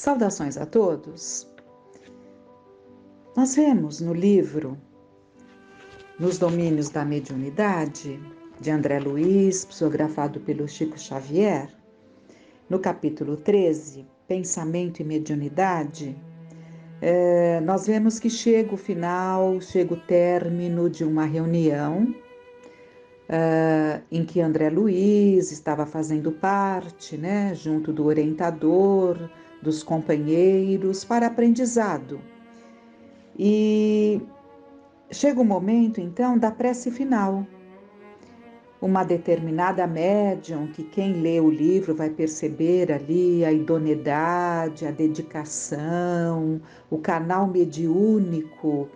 Saudações a todos. Nós vemos no livro Nos Domínios da Mediunidade, de André Luiz, psicografado pelo Chico Xavier, no capítulo 13, Pensamento e Mediunidade, nós vemos que chega o término de uma reunião em que André Luiz estava fazendo parte, junto do orientador, dos companheiros, para aprendizado. E chega o momento, então, da prece final. Uma determinada médium, que quem lê o livro vai perceber ali a idoneidade, a dedicação, o canal mediúnico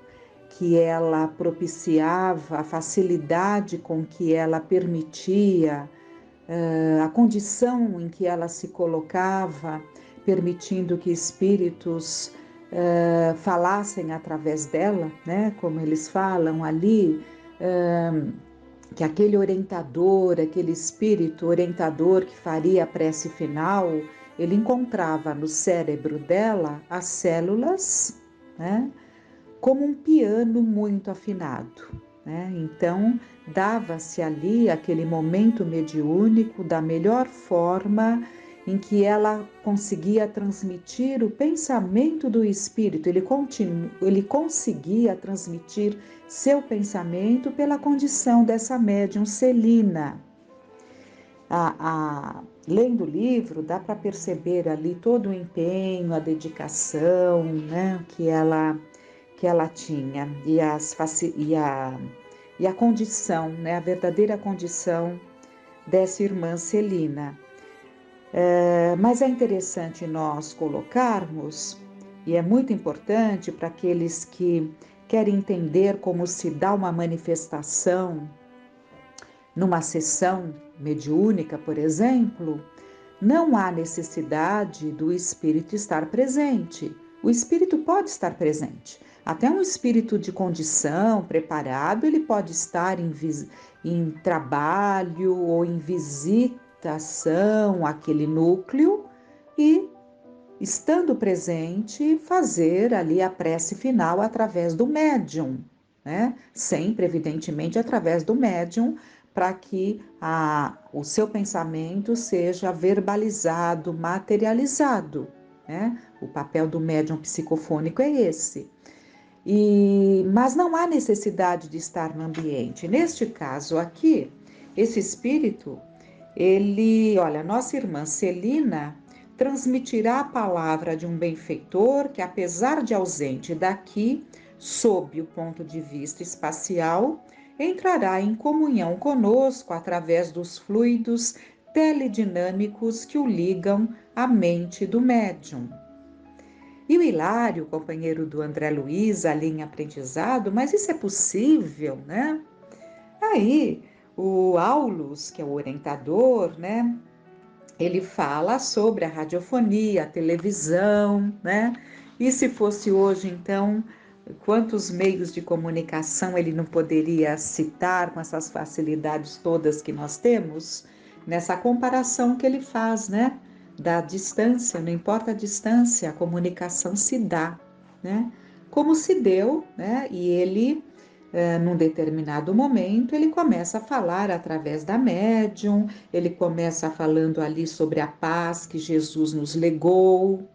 que ela propiciava, a facilidade com que ela permitia, a condição em que ela se colocava, permitindo que espíritos falassem através dela, como eles falam ali, que aquele orientador, aquele espírito orientador que faria a prece final, ele encontrava no cérebro dela as células, como um piano muito afinado. Então, dava-se ali aquele momento mediúnico da melhor forma em que ela conseguia transmitir o pensamento do espírito, ele conseguia transmitir seu pensamento pela condição dessa médium Celina. Lendo o livro, dá para perceber ali todo o empenho, a dedicação, que ela tinha e a condição, a verdadeira condição dessa irmã Celina. Mas é interessante nós colocarmos, e é muito importante para aqueles que querem entender como se dá uma manifestação numa sessão mediúnica, por exemplo, não há necessidade do espírito estar presente. O espírito pode estar presente. Até um espírito de condição, preparado, ele pode estar em trabalho ou em visitação àquele núcleo e, estando presente, fazer ali a prece final através do médium, sempre, evidentemente, através do médium, para que o seu pensamento seja verbalizado, materializado. O papel do médium psicofônico é esse. Mas não há necessidade de estar no ambiente. Neste caso aqui, esse espírito, nossa irmã Celina transmitirá a palavra de um benfeitor que, apesar de ausente daqui, sob o ponto de vista espacial, entrará em comunhão conosco através dos fluidos teledinâmicos que o ligam à mente do médium. E o Hilário, companheiro do André Luiz, ali em aprendizado, mas isso é possível, Aí, o Aulus, que é o orientador, ele fala sobre a radiofonia, a televisão, E se fosse hoje, então, quantos meios de comunicação ele não poderia citar com essas facilidades todas que nós temos, nessa comparação que ele faz, da distância, não importa a distância, a comunicação se dá, como se deu, e ele, num determinado momento, ele começa a falar através da médium, ele começa falando ali sobre a paz que Jesus nos legou,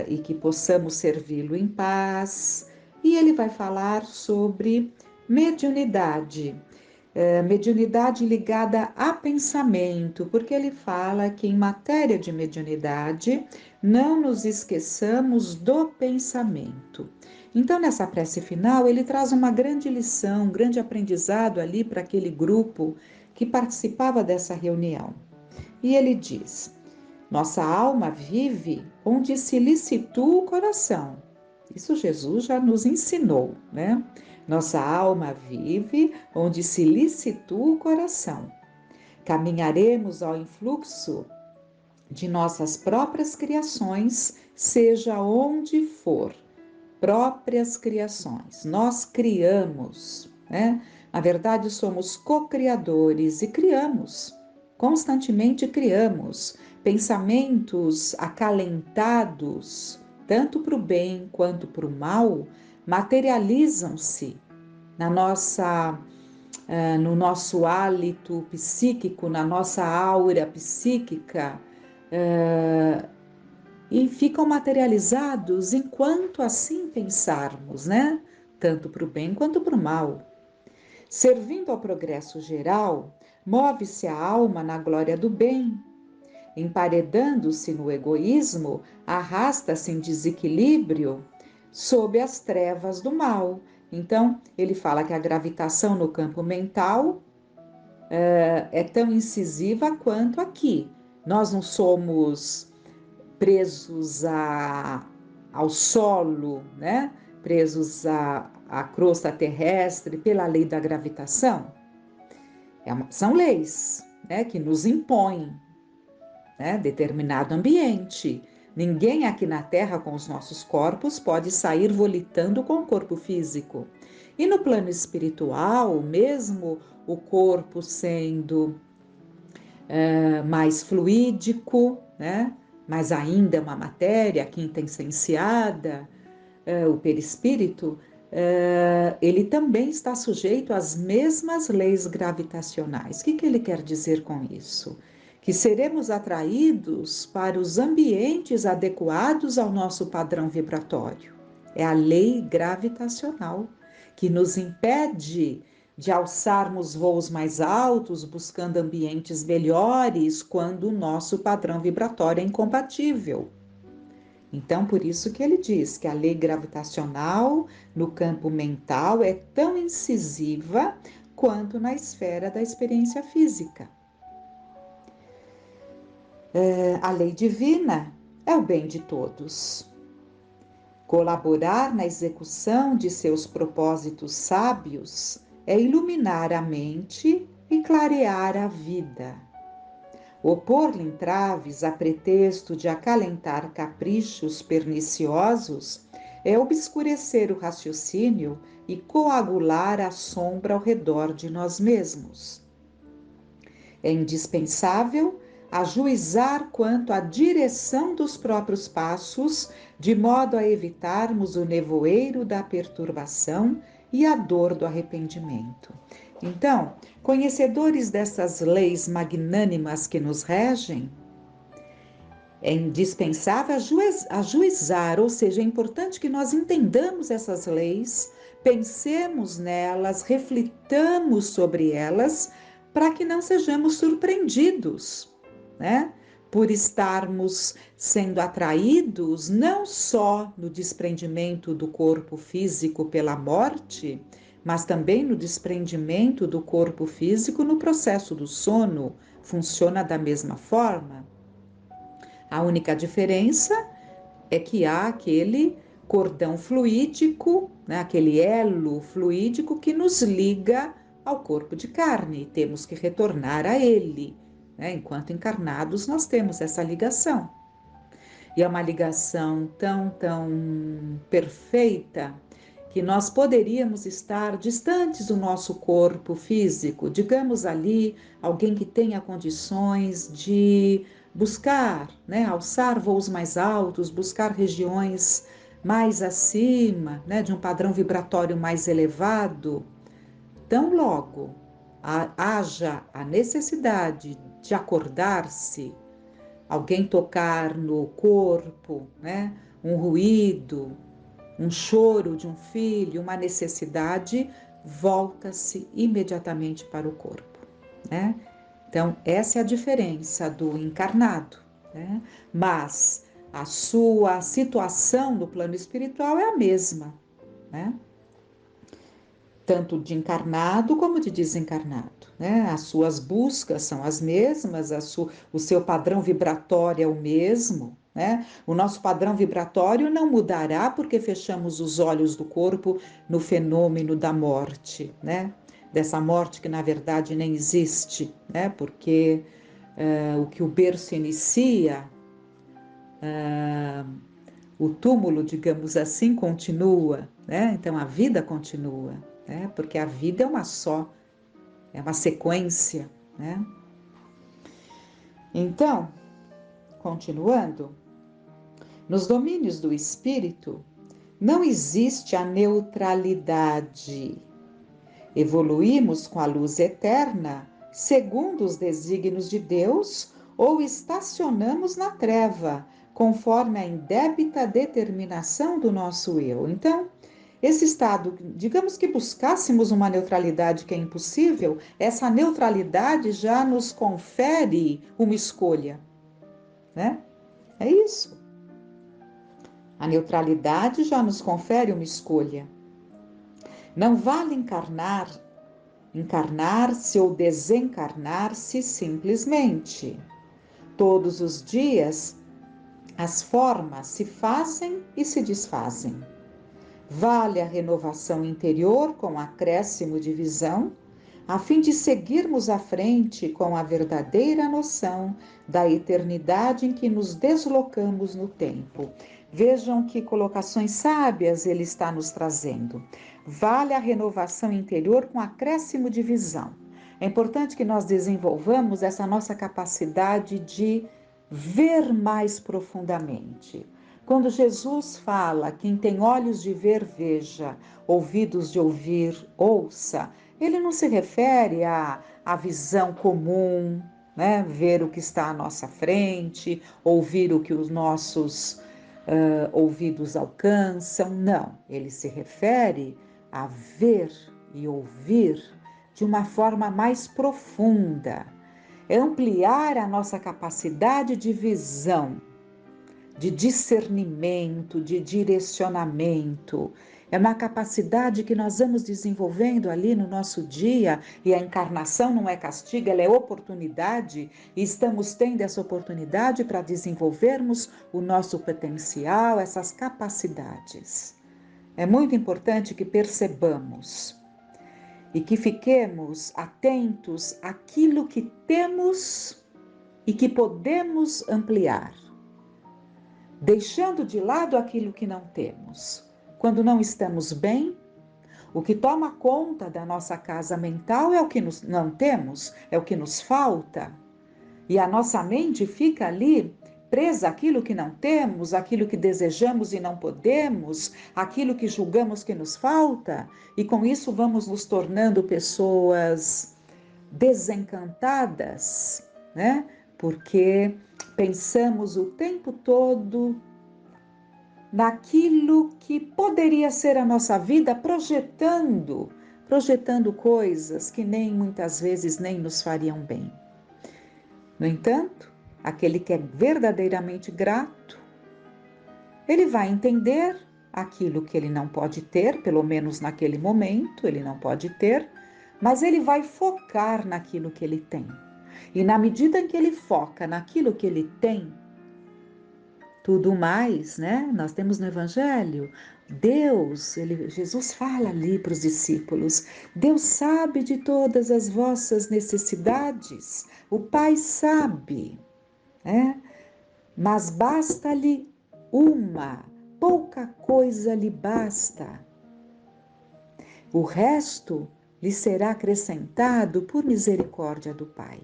e que possamos servi-lo em paz, e ele vai falar sobre mediunidade, mediunidade ligada a pensamento, porque ele fala que em matéria de mediunidade não nos esqueçamos do pensamento. Então, nessa prece final, ele traz uma grande lição, um grande aprendizado ali para aquele grupo que participava dessa reunião. E ele diz: nossa alma vive onde se lhe situa o coração. Isso Jesus já nos ensinou, Nossa alma vive onde se lhe situa o coração. Caminharemos ao influxo de nossas próprias criações, seja onde for. Próprias criações. Nós criamos, Na verdade, somos co-criadores e criamos. Constantemente criamos, Pensamentos acalentados, tanto para o bem quanto para o mal, materializam-se na nossa, no nosso hálito psíquico, na nossa aura psíquica, e ficam materializados enquanto assim pensarmos, né? Tanto para o bem quanto para o mal. Servindo ao progresso geral, move-se a alma na glória do bem. Emparedando-se no egoísmo, arrasta-se em desequilíbrio sob as trevas do mal. Então, ele fala que a gravitação no campo mental é tão incisiva quanto aqui. Nós não somos presos ao solo, né? Presos à crosta terrestre pela lei da gravitação. São leis, né, que nos impõem, né, determinado ambiente. Ninguém aqui na Terra com os nossos corpos pode sair volitando com o corpo físico. E no plano espiritual, mesmo o corpo sendo mais fluídico, né, mas ainda é uma matéria quinta essenciada, o perispírito, ele também está sujeito às mesmas leis gravitacionais. O que ele quer dizer com isso? Que seremos atraídos para os ambientes adequados ao nosso padrão vibratório. É a lei gravitacional que nos impede de alçarmos voos mais altos, buscando ambientes melhores, quando o nosso padrão vibratório é incompatível. Então, por isso que ele diz que a lei gravitacional no campo mental é tão incisiva quanto na esfera da experiência física. A lei divina é o bem de todos. Colaborar na execução de seus propósitos sábios é iluminar a mente e clarear a vida. Opor-lhe entraves a pretexto de acalentar caprichos perniciosos é obscurecer o raciocínio e coagular a sombra ao redor de nós mesmos. É indispensável ajuizar quanto à direção dos próprios passos, de modo a evitarmos o nevoeiro da perturbação e a dor do arrependimento. Então, conhecedores dessas leis magnânimas que nos regem, é indispensável ajuizar, ou seja, é importante que nós entendamos essas leis, pensemos nelas, reflitamos sobre elas, para que não sejamos surpreendidos, né? Por estarmos sendo atraídos não só no desprendimento do corpo físico pela morte, mas também no desprendimento do corpo físico no processo do sono. Funciona da mesma forma. A única diferença é que há aquele cordão fluídico, né, aquele elo fluídico que nos liga ao corpo de carne, e temos que retornar a ele. Né? Enquanto encarnados, nós temos essa ligação. E é uma ligação tão perfeita que nós poderíamos estar distantes do nosso corpo físico, digamos ali, alguém que tenha condições de buscar, né, alçar voos mais altos, buscar regiões mais acima, né, de um padrão vibratório mais elevado. Tão logo haja a necessidade de acordar-se, alguém tocar no corpo, né, um ruído, um choro de um filho, uma necessidade, volta-se imediatamente para o corpo, né? Então, essa é a diferença do encarnado, né? Mas a sua situação no plano espiritual é a mesma, né? Tanto de encarnado como de desencarnado, né? As suas buscas são as mesmas, o seu padrão vibratório é o mesmo, né? O nosso padrão vibratório não mudará porque fechamos os olhos do corpo no fenômeno da morte, né? Dessa morte que na verdade nem existe, né? Porque o que o berço inicia, o túmulo, digamos assim, continua, né? Então a vida continua, né? Porque a vida é uma só, é uma sequência, né? Então, Continuando, nos domínios do espírito não existe a neutralidade. Evoluímos com a luz eterna, segundo os desígnios de Deus, ou estacionamos na treva, conforme a indébita determinação do nosso eu. Então, esse estado, digamos que buscássemos uma neutralidade que é impossível, essa neutralidade já nos confere uma escolha, né? É isso. A neutralidade já nos confere uma escolha. Não vale encarnar-se ou desencarnar-se simplesmente. Todos os dias, as formas se fazem e se desfazem. Vale a renovação interior com acréscimo de visão, a fim de seguirmos à frente com a verdadeira noção da eternidade em que nos deslocamos no tempo. Vejam que colocações sábias ele está nos trazendo. Vale a renovação interior com acréscimo de visão. É importante que nós desenvolvamos essa nossa capacidade de ver mais profundamente. Quando Jesus fala, quem tem olhos de ver, veja, ouvidos de ouvir, ouça, ele não se refere à visão comum, né? Ver o que está à nossa frente, ouvir o que os nossos ouvidos alcançam, não. Ele se refere a ver e ouvir de uma forma mais profunda, é ampliar a nossa capacidade de visão, de discernimento, de direcionamento. É uma capacidade que nós vamos desenvolvendo ali no nosso dia, e a encarnação não é castigo, ela é oportunidade, e estamos tendo essa oportunidade para desenvolvermos o nosso potencial, essas capacidades. É muito importante que percebamos e que fiquemos atentos àquilo que temos e que podemos ampliar, deixando de lado aquilo que não temos. Quando não estamos bem, o que toma conta da nossa casa mental é o que não temos, é o que nos falta. E a nossa mente fica ali presa àquilo que não temos, àquilo que desejamos e não podemos, àquilo que julgamos que nos falta. E com isso vamos nos tornando pessoas desencantadas, né? Porque pensamos o tempo todo naquilo que poderia ser a nossa vida, projetando coisas que nem muitas vezes nem nos fariam bem. No entanto, aquele que é verdadeiramente grato, ele vai entender aquilo que ele não pode ter, pelo menos naquele momento, ele não pode ter, mas ele vai focar naquilo que ele tem. E na medida em que ele foca naquilo que ele tem, tudo mais, né? Nós temos no Evangelho, Jesus fala ali para os discípulos, Deus sabe de todas as vossas necessidades, o Pai sabe, né? Mas basta-lhe uma, pouca coisa lhe basta. O resto lhe será acrescentado por misericórdia do Pai.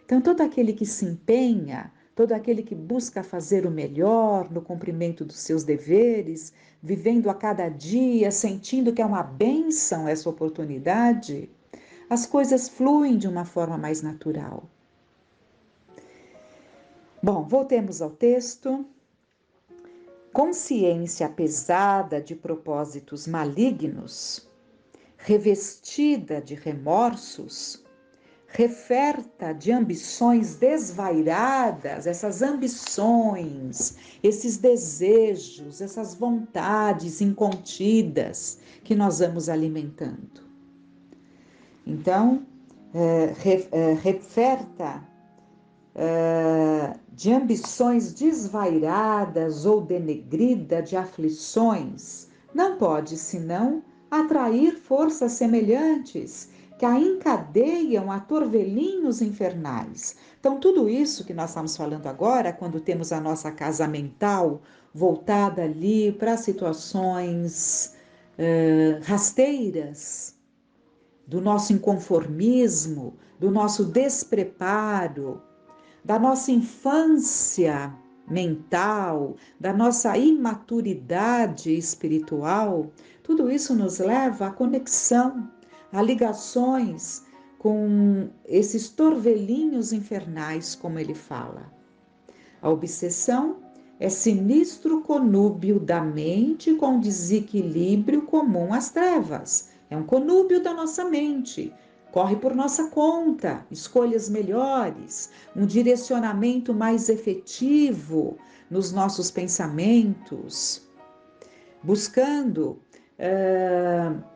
Então, todo aquele que se empenha, todo aquele que busca fazer o melhor no cumprimento dos seus deveres, vivendo a cada dia, sentindo que é uma bênção essa oportunidade, as coisas fluem de uma forma mais natural. Bom, voltemos ao texto. Consciência pesada de propósitos malignos, revestida de remorsos, referta de ambições desvairadas, essas ambições, esses desejos, essas vontades incontidas que nós vamos alimentando. Então, referta de ambições desvairadas ou denegrida de aflições, não pode senão atrair forças semelhantes que a encadeiam a torvelinhos infernais. Então, tudo isso que nós estamos falando agora, quando temos a nossa casa mental voltada ali para situações rasteiras, do nosso inconformismo, do nosso despreparo, da nossa infância mental, da nossa imaturidade espiritual, tudo isso nos leva à conexão, a ligações com esses torvelinhos infernais, como ele fala. A obsessão é sinistro conúbio da mente com desequilíbrio comum às trevas. É um conúbio da nossa mente. Corre por nossa conta, escolhas melhores, um direcionamento mais efetivo nos nossos pensamentos, buscando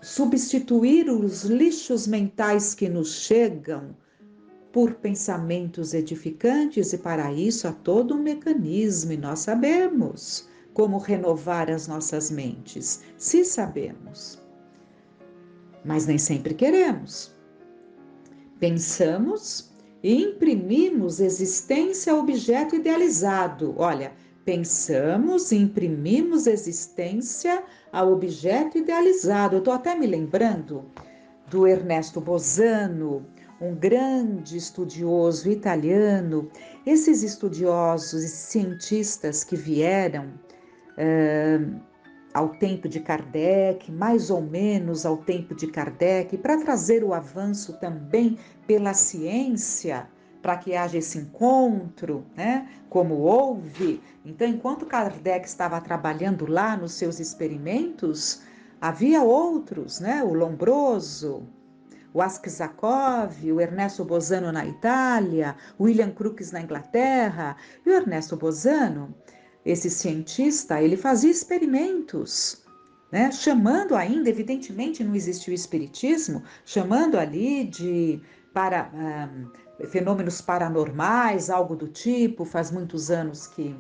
substituir os lixos mentais que nos chegam por pensamentos edificantes, e para isso há todo um mecanismo, e nós sabemos como renovar as nossas mentes, se sabemos. Mas nem sempre queremos. Pensamos e imprimimos existência a objeto idealizado. Olha, pensamos e imprimimos existência a objeto idealizado. Eu estou até me lembrando do Ernesto Bosano, um grande estudioso italiano. Esses estudiosos e cientistas que vieram ao tempo de Kardec, mais ou menos ao tempo de Kardec, para trazer o avanço também pela ciência, para que haja esse encontro, né? Como houve. Então, enquanto Kardec estava trabalhando lá nos seus experimentos, havia outros, né? O Lombroso, o Askzakov, o Ernesto Bosano na Itália, o William Crookes na Inglaterra. E o Ernesto Bosano, esse cientista, ele fazia experimentos, né? Chamando ainda, evidentemente não existia o espiritismo, chamando ali para fenômenos paranormais, algo do tipo. Faz muitos anos que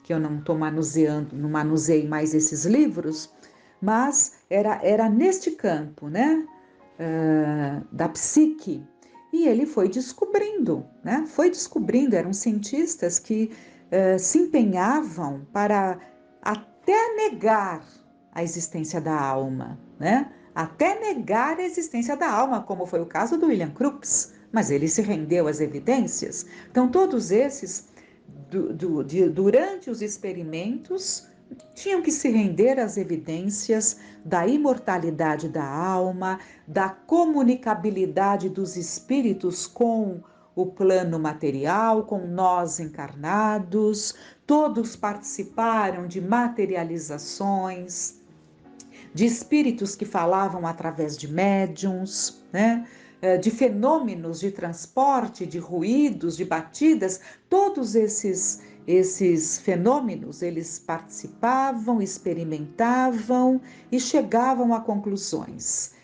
eu não estou manuseando, não manuseei mais esses livros, mas era neste campo, né? Da psique, e ele foi descobrindo, né? Foi descobrindo, eram cientistas que se empenhavam para até negar a existência da alma, né? Até negar a existência da alma, como foi o caso do William Crookes, mas ele se rendeu às evidências. Então, todos esses, durante os experimentos, tinham que se render às evidências da imortalidade da alma, da comunicabilidade dos espíritos com o plano material, com nós encarnados. Todos participaram de materializações, de espíritos que falavam através de médiums, né? De fenômenos de transporte, de ruídos, de batidas. Todos esses fenômenos, eles participavam, experimentavam e chegavam a conclusões.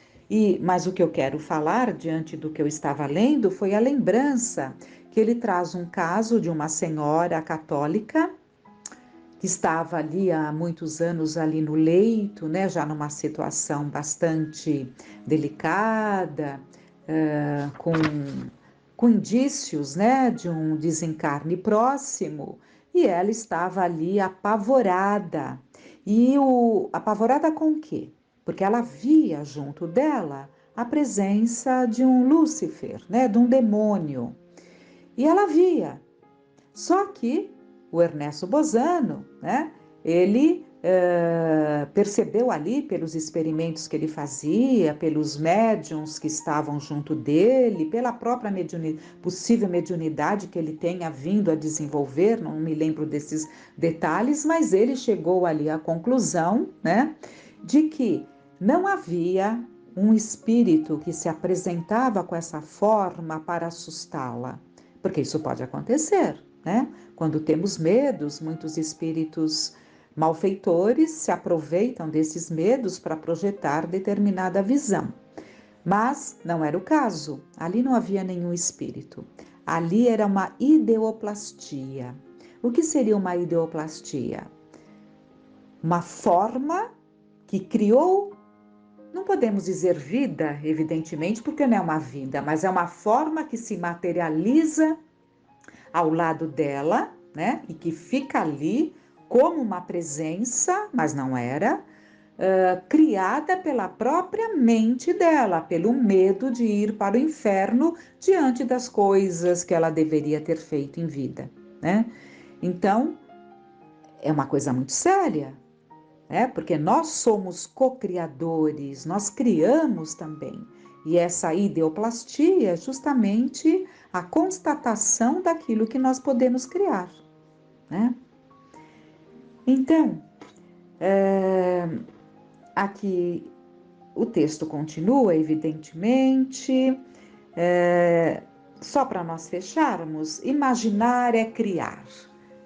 Mas o que eu quero falar, diante do que eu estava lendo, foi a lembrança que ele traz um caso de uma senhora católica que estava ali há muitos anos ali no leito, né, já numa situação bastante delicada, com indícios, né, de um desencarne próximo, e ela estava ali apavorada. Apavorada com o quê? Porque ela via junto dela a presença de um Lúcifer, né, de um demônio. E ela via. Só que o Ernesto Bosano, né, ele percebeu ali pelos experimentos que ele fazia, pelos médiums que estavam junto dele, pela própria possível mediunidade que ele tenha vindo a desenvolver, não me lembro desses detalhes, mas ele chegou ali à conclusão, né, de que não havia um espírito que se apresentava com essa forma para assustá-la, porque isso pode acontecer, né? Quando temos medos, muitos espíritos malfeitores se aproveitam desses medos para projetar determinada visão. Mas não era o caso. Ali não havia nenhum espírito. Ali era uma ideoplastia. O que seria uma ideoplastia? Uma forma que criou, não podemos dizer vida, evidentemente, porque não é uma vida, mas é uma forma que se materializa ao lado dela, né? E que fica ali como uma presença, mas não era, criada pela própria mente dela, pelo medo de ir para o inferno diante das coisas que ela deveria ter feito em vida, né? Então, é uma coisa muito séria, né? Porque nós somos co-criadores, nós criamos também. E essa ideoplastia é justamente a constatação daquilo que nós podemos criar, né? Então, aqui o texto continua, evidentemente. Só para nós fecharmos, imaginar é criar.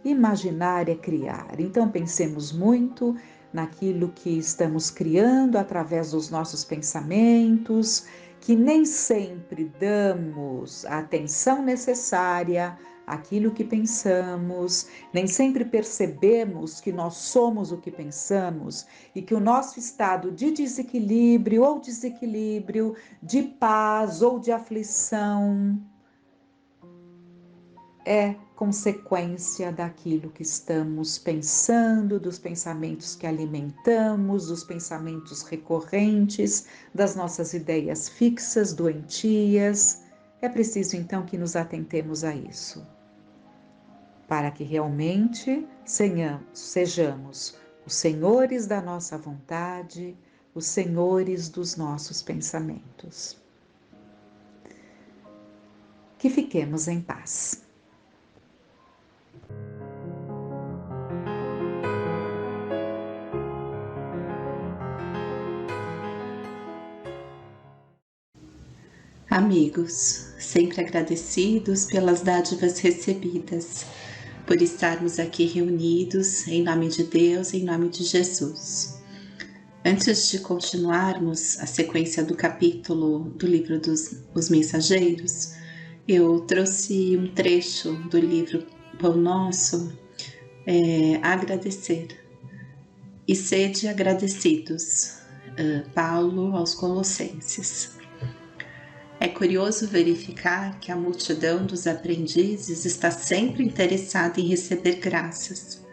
Imaginar é criar. Então pensemos muito naquilo que estamos criando através dos nossos pensamentos, que nem sempre damos a atenção necessária àquilo que pensamos, nem sempre percebemos que nós somos o que pensamos e que o nosso estado de desequilíbrio ou desequilíbrio, de paz ou de aflição, é consequência daquilo que estamos pensando, dos pensamentos que alimentamos, dos pensamentos recorrentes, das nossas ideias fixas, doentias. É preciso então que nos atentemos a isso, para que realmente sejamos os senhores da nossa vontade, os senhores dos nossos pensamentos. Que fiquemos em paz. Amigos, sempre agradecidos pelas dádivas recebidas, por estarmos aqui reunidos em nome de Deus, em nome de Jesus. Antes de continuarmos a sequência do capítulo do livro dos Mensageiros, eu trouxe um trecho do livro Pão Nosso, agradecer. E sede agradecidos, Paulo aos Colossenses. É curioso verificar que a multidão dos aprendizes está sempre interessada em receber graças.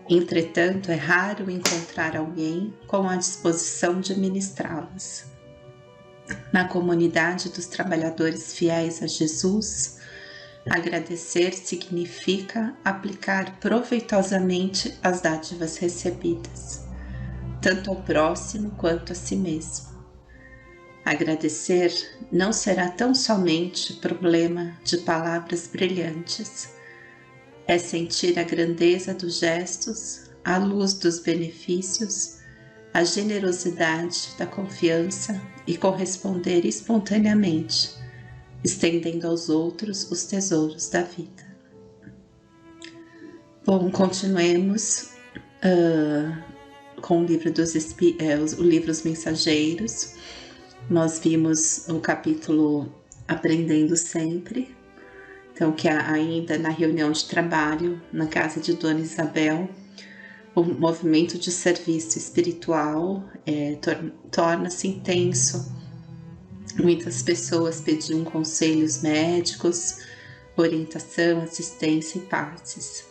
Entretanto, é raro encontrar alguém com a disposição de ministrá-las. Na comunidade dos trabalhadores fiéis a Jesus, agradecer significa aplicar proveitosamente as dádivas recebidas, tanto ao próximo quanto a si mesmo. Agradecer não será tão somente problema de palavras brilhantes. É sentir a grandeza dos gestos, a luz dos benefícios, a generosidade da confiança e corresponder espontaneamente, estendendo aos outros os tesouros da vida. Bom, continuemos com o livro Os Mensageiros. Nós vimos o capítulo Aprendendo Sempre, então que ainda na reunião de trabalho na casa de Dona Isabel, o movimento de serviço espiritual torna-se intenso. Muitas pessoas pediam conselhos médicos, orientação, assistência e passes.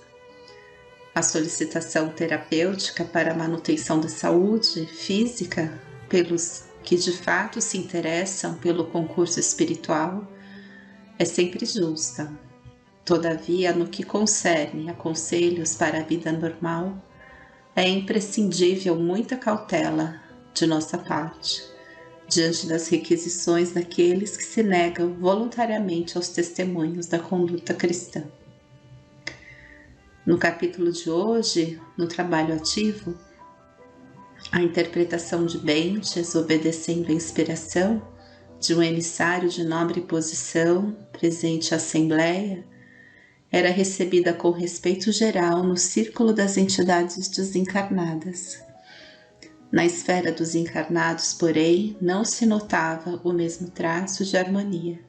A solicitação terapêutica para a manutenção da saúde física pelos que de fato se interessam pelo concurso espiritual é sempre justa. Todavia, no que concerne a conselhos para a vida normal, é imprescindível muita cautela de nossa parte, diante das requisições daqueles que se negam voluntariamente aos testemunhos da conduta cristã. No capítulo de hoje, no trabalho ativo, a interpretação de Bentes, obedecendo a inspiração de um emissário de nobre posição presente à Assembleia, era recebida com respeito geral no círculo das entidades desencarnadas. Na esfera dos encarnados, porém, não se notava o mesmo traço de harmonia.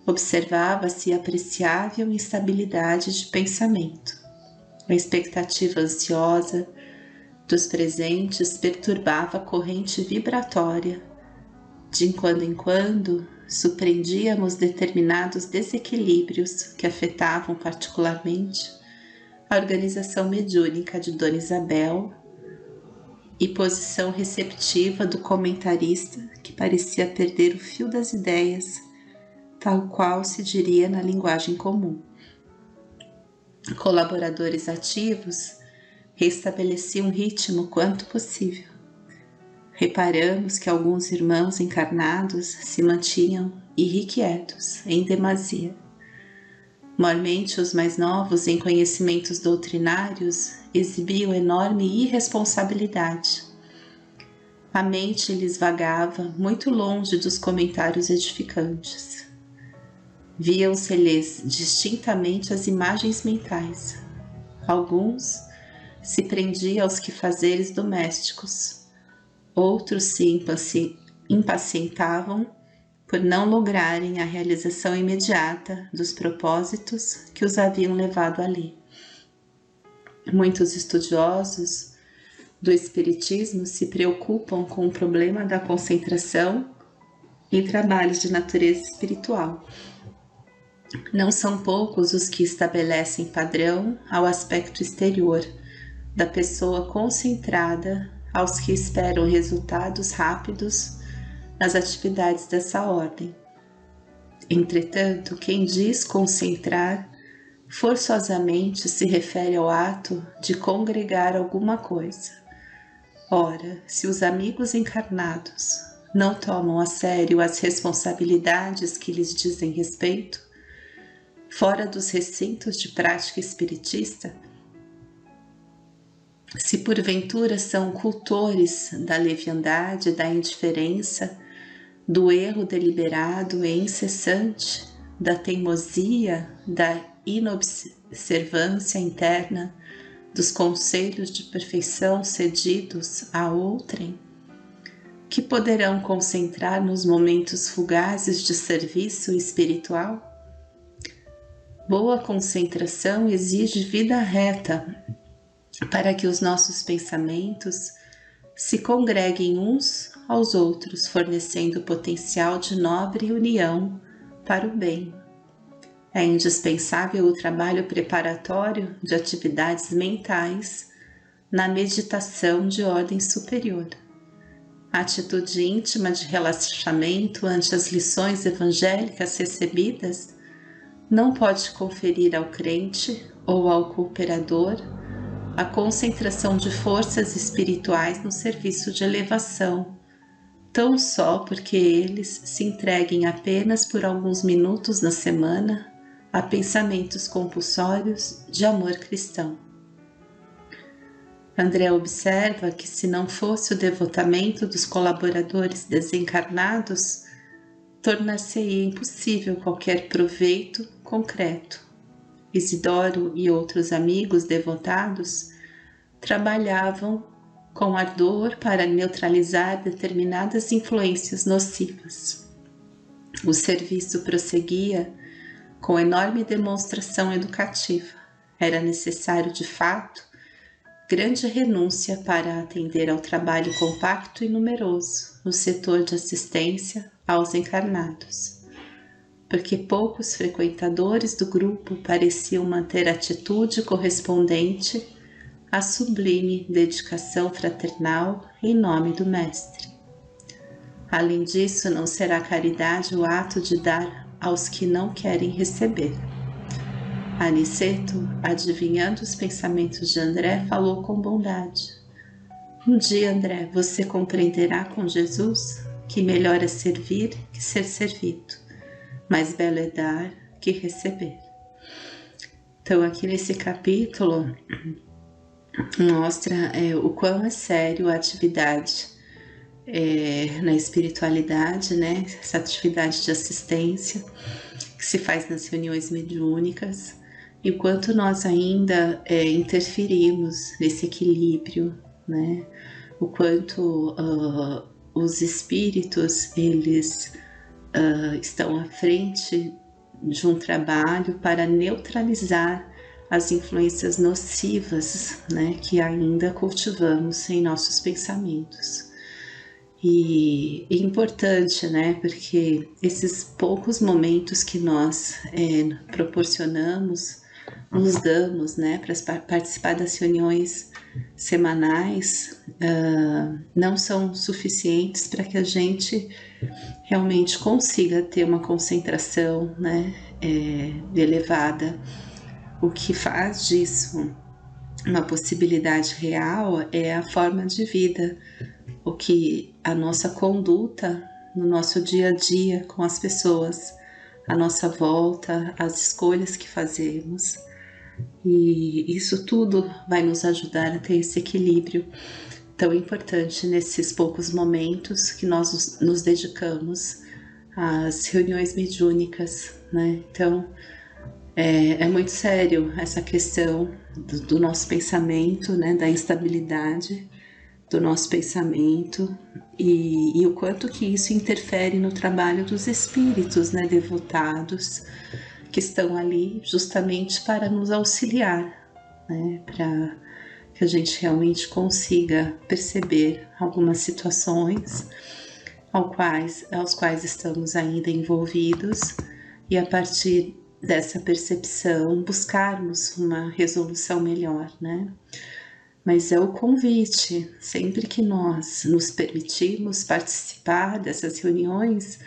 Observava-se apreciável instabilidade de pensamento. A expectativa ansiosa dos presentes perturbava a corrente vibratória. De quando em quando, surpreendíamos determinados desequilíbrios que afetavam particularmente a organização mediúnica de Dona Isabel e posição receptiva do comentarista, que parecia perder o fio das ideias, tal qual se diria na linguagem comum. Colaboradores ativos restabeleciam um ritmo quanto possível. Reparamos que alguns irmãos encarnados se mantinham irrequietos, em demasia. Mormente os mais novos em conhecimentos doutrinários exibiam enorme irresponsabilidade. A mente lhes vagava muito longe dos comentários edificantes. Viam-se-lhes distintamente as imagens mentais. Alguns se prendiam aos quefazeres domésticos, outros se impacientavam por não lograrem a realização imediata dos propósitos que os haviam levado ali. Muitos estudiosos do Espiritismo se preocupam com o problema da concentração em trabalhos de natureza espiritual. Não são poucos os que estabelecem padrão ao aspecto exterior da pessoa concentrada, aos que esperam resultados rápidos nas atividades dessa ordem. Entretanto, quem diz concentrar forçosamente se refere ao ato de congregar alguma coisa. Ora, se os amigos encarnados não tomam a sério as responsabilidades que lhes dizem respeito, fora dos recintos de prática espiritista, se porventura são cultores da leviandade, da indiferença, do erro deliberado e incessante, da teimosia, da inobservância interna, dos conselhos de perfeição cedidos a outrem, que poderão concentrar nos momentos fugazes de serviço espiritual? Boa concentração exige vida reta, para que os nossos pensamentos se congreguem uns aos outros, fornecendo potencial de nobre união para o bem. É indispensável o trabalho preparatório de atividades mentais na meditação de ordem superior. A atitude íntima de relaxamento ante as lições evangélicas recebidas não pode conferir ao crente ou ao cooperador a concentração de forças espirituais no serviço de elevação, tão só porque eles se entreguem apenas por alguns minutos na semana a pensamentos compulsórios de amor cristão. André observa que, se não fosse o devotamento dos colaboradores desencarnados, tornar-se-ia impossível qualquer proveito concreto. Isidoro e outros amigos devotados trabalhavam com ardor para neutralizar determinadas influências nocivas. O serviço prosseguia com enorme demonstração educativa. Era necessário, de fato, grande renúncia para atender ao trabalho compacto e numeroso no setor de assistência aos encarnados, porque poucos frequentadores do grupo pareciam manter atitude correspondente à sublime dedicação fraternal em nome do Mestre. Além disso, não será caridade o ato de dar aos que não querem receber. Aniceto, adivinhando os pensamentos de André, falou com bondade. Um dia, André, você compreenderá com Jesus que melhor é servir que ser servido, mais belo é dar que receber. Então, aqui nesse capítulo, mostra o quão é sério a atividade na espiritualidade, né? Essa atividade de assistência que se faz nas reuniões mediúnicas, e o quanto nós ainda interferimos nesse equilíbrio, né? O quanto os espíritos, eles estão à frente de um trabalho para neutralizar as influências nocivas, né, que ainda cultivamos em nossos pensamentos. E é importante, né, porque esses poucos momentos que nós proporcionamos nos damos, né, para participar das reuniões semanais, não são suficientes para que a gente realmente consiga ter uma concentração, né, elevada. O que faz disso uma possibilidade real é a forma de vida, o que a nossa conduta no nosso dia a dia com as pessoas à nossa volta, as escolhas que fazemos. E isso tudo vai nos ajudar a ter esse equilíbrio tão importante nesses poucos momentos que nós nos dedicamos às reuniões mediúnicas, né? Então, é muito sério essa questão do nosso pensamento, né? Da instabilidade do nosso pensamento e o quanto que isso interfere no trabalho dos espíritos, né? Devotados, que estão ali justamente para nos auxiliar, né? Para que a gente realmente consiga perceber algumas situações aos quais estamos ainda envolvidos e a partir dessa percepção buscarmos uma resolução melhor, né? Mas é o convite, sempre que nós nos permitimos participar dessas reuniões,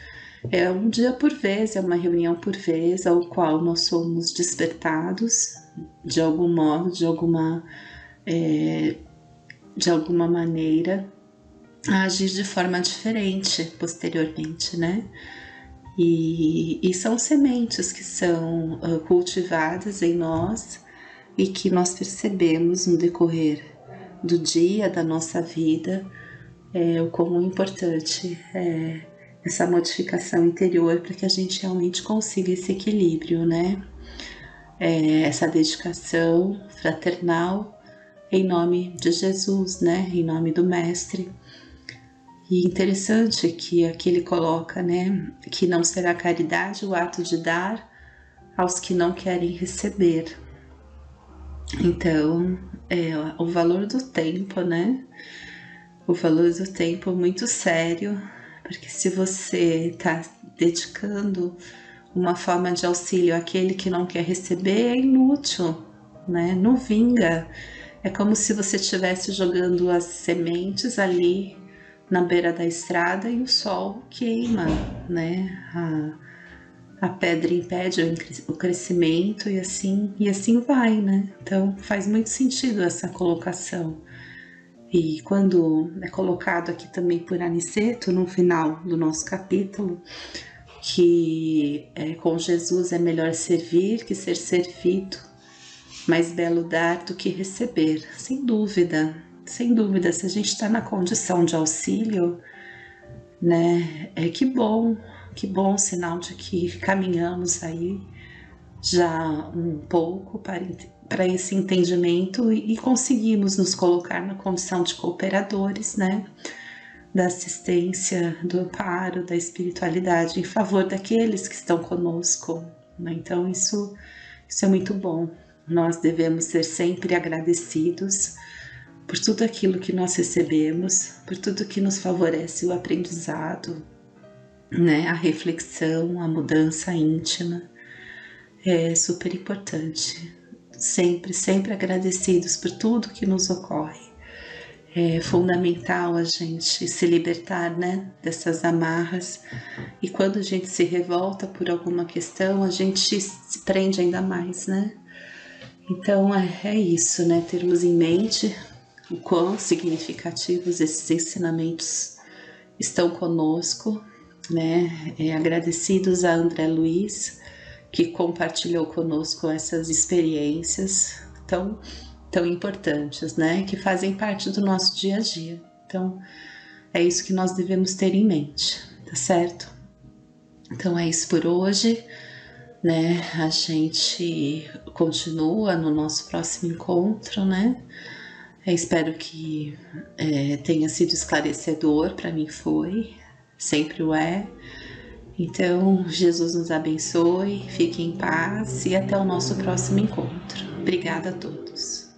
é um dia por vez, é uma reunião por vez, ao qual nós somos despertados de algum modo, de alguma maneira, a agir de forma diferente posteriormente, né? E são sementes que são cultivadas em nós e que nós percebemos no decorrer do dia, da nossa vida, o quão importante é essa modificação interior para que a gente realmente consiga esse equilíbrio, né? Essa dedicação fraternal em nome de Jesus, né? Em nome do Mestre. E interessante que aqui ele coloca, né? Que não será caridade o ato de dar aos que não querem receber. Então, o valor do tempo, né? O valor do tempo é muito sério, porque se você está dedicando uma forma de auxílio àquele que não quer receber, é inútil, né? Não vinga. É como se você estivesse jogando as sementes ali na beira da estrada e o sol queima, né? A pedra impede o crescimento e assim vai, né? Então faz muito sentido essa colocação. E quando é colocado aqui também por Aniceto, no final do nosso capítulo, que com Jesus é melhor servir que ser servido, mais belo dar do que receber. Sem dúvida, se a gente está na condição de auxílio, né, que bom, sinal de que caminhamos aí já um pouco para esse entendimento e conseguimos nos colocar na condição de cooperadores, né, da assistência, do amparo, da espiritualidade em favor daqueles que estão conosco, né? Então isso é muito bom. Nós devemos ser sempre agradecidos por tudo aquilo que nós recebemos, por tudo que nos favorece o aprendizado, né? A reflexão, a mudança íntima. É super importante. Sempre agradecidos por tudo que nos ocorre. É fundamental a gente se libertar, né, dessas amarras, e quando a gente se revolta por alguma questão, a gente se prende ainda mais, né? Então é isso, né, termos em mente o quão significativos esses ensinamentos estão conosco, né? Agradecidos a André Luiz, que compartilhou conosco essas experiências tão importantes, né? Que fazem parte do nosso dia a dia. Então, é isso que nós devemos ter em mente, tá certo? Então, é isso por hoje, né? A gente continua no nosso próximo encontro, né? Espero que tenha sido esclarecedor, para mim foi, sempre o é. Então, Jesus nos abençoe, fique em paz e até o nosso próximo encontro. Obrigada a todos.